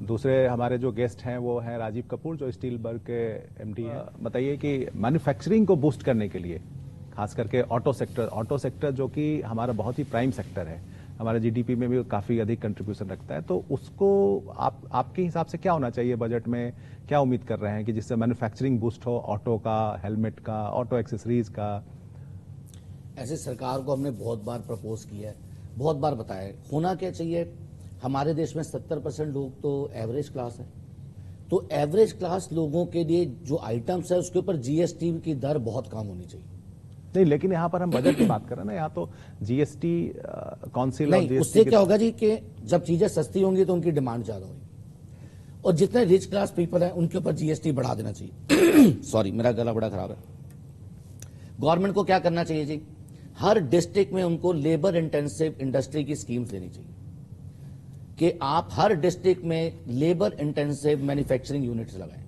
दूसरे हमारे जो गेस्ट हैं वो हैं राजीव कपूर जो स्टील बर्ग के एमडी हैं। बताइए कि मैन्युफैक्चरिंग को बूस्ट करने के लिए खास करके ऑटो सेक्टर जो कि हमारा बहुत ही प्राइम सेक्टर है, हमारे जीडीपी में भी काफी अधिक कंट्रीब्यूशन रखता है, तो उसको आपके हिसाब से क्या होना चाहिए बजट में? क्या उम्मीद कर रहे हैं कि जिससे मैन्युफैक्चरिंग बूस्ट हो, ऑटो का, हेलमेट का, ऑटो एक्सेसरीज का? ऐसे सरकार को हमने बहुत बार प्रपोज किया है, बहुत बार बताया है। होना क्या चाहिए, हमारे देश में 70% लोग तो एवरेज क्लास है, तो एवरेज क्लास लोगों के लिए जो आइटम्स है उसके ऊपर जीएसटी की दर बहुत कम होनी चाहिए। नहीं, लेकिन यहाँ पर हम बजट की बात कर रहे हैं ना, यहाँ तो जीएसटी काउंसिल नहीं, उससे क्या होगा जी कि जब चीजें सस्ती होंगी तो उनकी डिमांड ज्यादा होगी, और जितने रिच क्लास पीपल है उनके ऊपर जीएसटी बढ़ा देना चाहिए। सॉरी, मेरा गला बड़ा खराब है। गवर्नमेंट को क्या करना चाहिए जी, हर डिस्ट्रिक्ट में उनको लेबर इंटेंसिव इंडस्ट्री की स्कीम्स देनी चाहिए कि आप हर डिस्ट्रिक्ट में लेबर इंटेंसिव मैन्युफैक्चरिंग यूनिट्स लगाएं।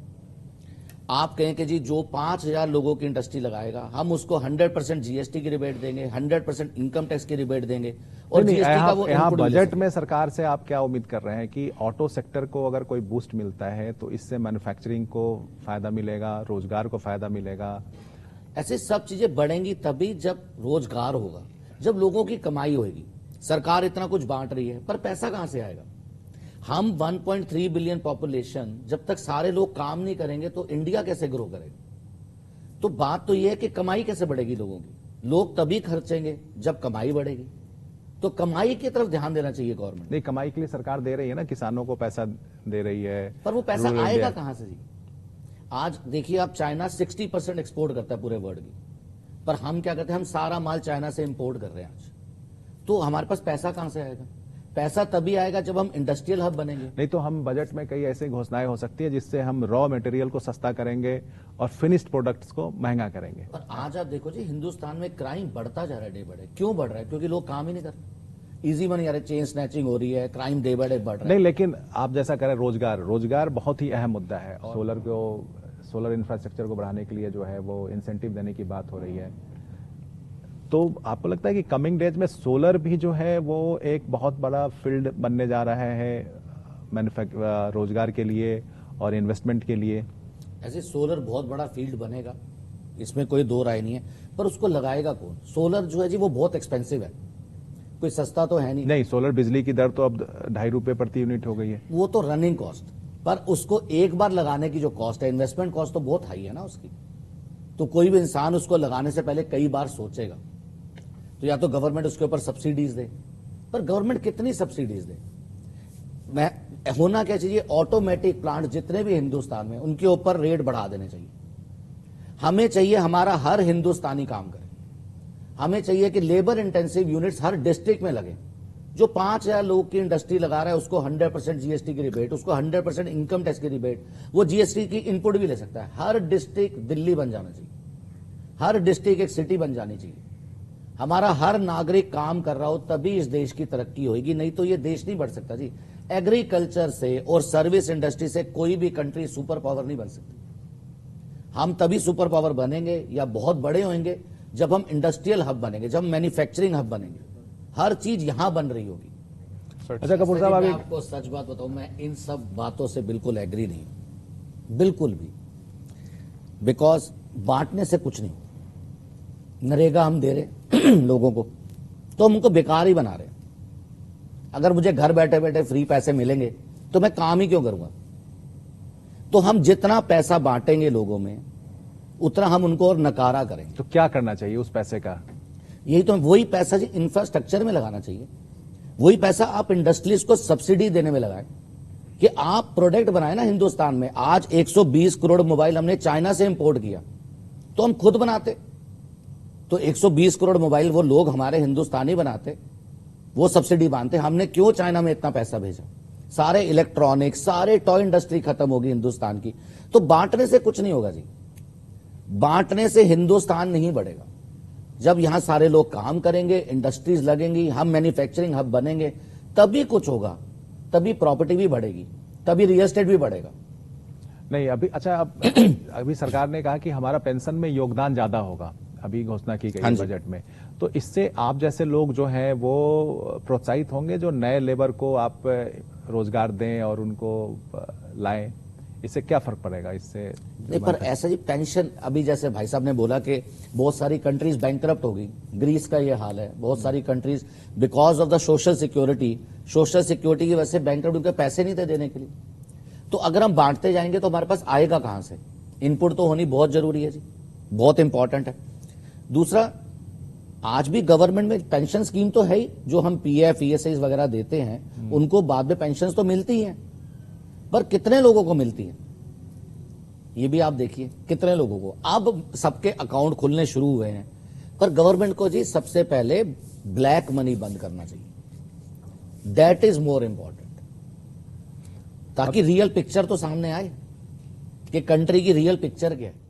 आप कहें कि जी जो 5000 लोगों की इंडस्ट्री लगाएगा हम उसको 100% जीएसटी की रिबेट देंगे, 100% इनकम टैक्स की रिबेट देंगे, और जीएसटी का वो यहाँ बजट में सरकार से आप क्या उम्मीद कर रहे हैं कि ऑटो सेक्टर को अगर कोई बूस्ट मिलता है तो इससे मैन्युफैक्चरिंग को फायदा मिलेगा, रोजगार को फायदा मिलेगा? ऐसे सब चीजें बढ़ेंगी तभी जब रोजगार होगा, जब लोगों की कमाई होगी। सरकार इतना कुछ बांट रही है पर पैसा कहां से आएगा? हम 1.3 बिलियन पॉपुलेशन, जब तक सारे लोग काम नहीं करेंगे तो इंडिया कैसे ग्रो करेगा? तो बात तो यह है कि कमाई कैसे बढ़ेगी लोगों की? लोग तभी खर्चेंगे जब कमाई बढ़ेगी, तो कमाई की तरफ ध्यान देना चाहिए गवर्नमेंट। नहीं, कमाई के लिए सरकार दे रही है ना, किसानों को पैसा दे रही है, पर वो पैसा आएगा कहां से जी? आज देखिए आप, चाइना 60% एक्सपोर्ट करता है पूरे वर्ल्ड की, पर हम क्या करते हैं, हम सारा माल चाइना से इंपोर्ट कर रहे हैं आज। तो हमारे पास पैसा कहां से आएगा? पैसा तभी आएगा जब हम इंडस्ट्रियल हब बनेंगे। नहीं तो हम बजट में कई ऐसी घोषणाएं हो सकती है जिससे हम रॉ मटेरियल को सस्ता करेंगे और फिनिश्ड प्रोडक्ट्स को महंगा करेंगे। और आज आप देखो जी, हिंदुस्तान में क्राइम बढ़ता जा रहा है डे बाय डे। क्यों बढ़ रहा है? क्योंकि लोग काम ही नहीं कर रहे, इजी मनी आ रहा है, चेन स्नैचिंग हो रही है, क्राइम डे बाय डे बढ़ रहा है। नहीं, लेकिन आप जैसा कह रहे हैं, रोजगार बहुत ही अहम मुद्दा है। सोलर इंफ्रास्ट्रक्चर को बढ़ाने के लिए जो है वो इंसेंटिव देने की बात हो रही है, तो आपको लगता है कि कमिंग डेज में सोलर भी जो है वो एक बहुत बड़ा फील्ड बनने जा रहा है रोजगार के लिए और इन्वेस्टमेंट के लिए? ऐसे सोलर बहुत बड़ा फील्ड बनेगा, इसमें कोई दो राय नहीं है, पर उसको लगाएगा कौन? सोलर जो है जी वो बहुत एक्सपेंसिव है, कोई सस्ता तो है नहीं। सोलर बिजली की दर तो अब ₹2.5 प्रति यूनिट हो गई है। वो तो रनिंग कॉस्ट, पर उसको एक बार लगाने की जो कॉस्ट है, इन्वेस्टमेंट कॉस्ट तो बहुत हाई है ना उसकी। तो कोई भी इंसान उसको लगाने से पहले कई बार सोचेगा। तो या तो गवर्नमेंट उसके ऊपर सब्सिडीज दे, पर गवर्नमेंट कितनी सब्सिडीज दे? होना क्या चाहिए, ऑटोमेटिक प्लांट जितने भी हिंदुस्तान में, उनके ऊपर रेट बढ़ा देने चाहिए। हमें चाहिए हमारा हर हिंदुस्तानी काम करे, हमें चाहिए कि लेबर इंटेंसिव यूनिट्स हर डिस्ट्रिक्ट में लगे। जो 5000 लोग की इंडस्ट्री लगा रहा है उसको 100% जीएसटी की रिबेट, उसको 100% इनकम टैक्स की रिबेट, वो जीएसटी की इनपुट भी ले सकता है। हर डिस्ट्रिक्ट दिल्ली बन जाना चाहिए, हर डिस्ट्रिक्ट एक सिटी बन जानी चाहिए। हमारा हर नागरिक काम कर रहा हो तभी इस देश की तरक्की होगी, नहीं तो ये देश नहीं बढ़ सकता जी। एग्रीकल्चर से और सर्विस इंडस्ट्री से कोई भी कंट्री सुपर पावर नहीं बन सकती। हम तभी सुपर पावर बनेंगे या बहुत बड़े होंगे जब हम इंडस्ट्रियल हब बनेंगे, जब मैन्युफैक्चरिंग हब बनेंगे। हर चीज यहां बन रही होगी। अच्छा कपूर साहब, मैं आपको सच बात बताऊं, मैं इन सब बातों से बिल्कुल एग्री नहीं हूं, बिल्कुल भी। बिकॉज बांटने से कुछ नहीं। नरेगा हम दे रहे लोगों को, तो हम उनको बेकार ही बना रहे हैं। अगर मुझे घर बैठे बैठे फ्री पैसे मिलेंगे तो मैं काम ही क्यों करूंगा? तो हम जितना पैसा बांटेंगे लोगों में, उतना हम उनको और नकारा करेंगे। तो क्या करना चाहिए उस पैसे का? यही तो, वही पैसा जी इंफ्रास्ट्रक्चर में लगाना चाहिए। वही पैसा आप इंडस्ट्रीज को सब्सिडी देने में लगाएं कि आप प्रोडक्ट बनाए ना हिंदुस्तान में। आज 120 करोड़ मोबाइल हमने चाइना से इंपोर्ट किया, तो हम खुद बनाते तो 120 करोड़ मोबाइल वो लोग हमारे हिंदुस्तानी बनाते, वो सब्सिडी बांधते। हमने क्यों चाइना में इतना पैसा भेजा? सारे इलेक्ट्रॉनिक, सारे टॉय इंडस्ट्री खत्म होगी हिंदुस्तान की। तो बांटने से कुछ नहीं होगा जी, बांटने से हिंदुस्तान नहीं बढ़ेगा। जब यहां सारे लोग काम करेंगे, इंडस्ट्रीज लगेंगी, हम मैन्युफैक्चरिंग हब बनेंगे, तभी कुछ होगा, तभी प्रॉपर्टी भी बढ़ेगी, तभी रियल एस्टेट भी बढ़ेगा। नहीं अभी, अच्छा अभी सरकार ने कहा कि हमारा पेंशन में योगदान ज्यादा होगा, अभी घोषणा की गई है बजट में। तो इससे आप जैसे लोग जो हैं वो प्रोत्साहित होंगे, जो नए लेबर को आप रोजगार दें और उनको लाएं, इससे क्या फर्क पड़ेगा? इससे नहीं, पर ऐसा जी पेंशन, अभी जैसे भाई साहब ने बोला कि बहुत सारी कंट्रीज बैंकरप्ट हो गई, ग्रीस का ये हाल है, बहुत सारी countries because of the social security की वजह से बैंकरप्ट, उनके पैसे नहीं थे देने के लिए। तो अगर हम बांटते जाएंगे तो हमारे पास आएगा कहां से? इनपुट तो होनी बहुत जरूरी है जी, बहुत इंपॉर्टेंट है। दूसरा, आज भी गवर्नमेंट में पेंशन स्कीम तो है ही, जो हम पीएफ ईएसआई वगैरह देते हैं उनको बाद में पेंशन तो मिलती हैं, पर कितने लोगों को मिलती है ये भी आप देखिए, कितने लोगों को। अब सबके अकाउंट खुलने शुरू हुए हैं, पर गवर्नमेंट को जी सबसे पहले ब्लैक मनी बंद करना चाहिए, दैट इज मोर इंपॉर्टेंट, ताकि रियल पिक्चर तो सामने आए कि कंट्री की रियल पिक्चर क्या है।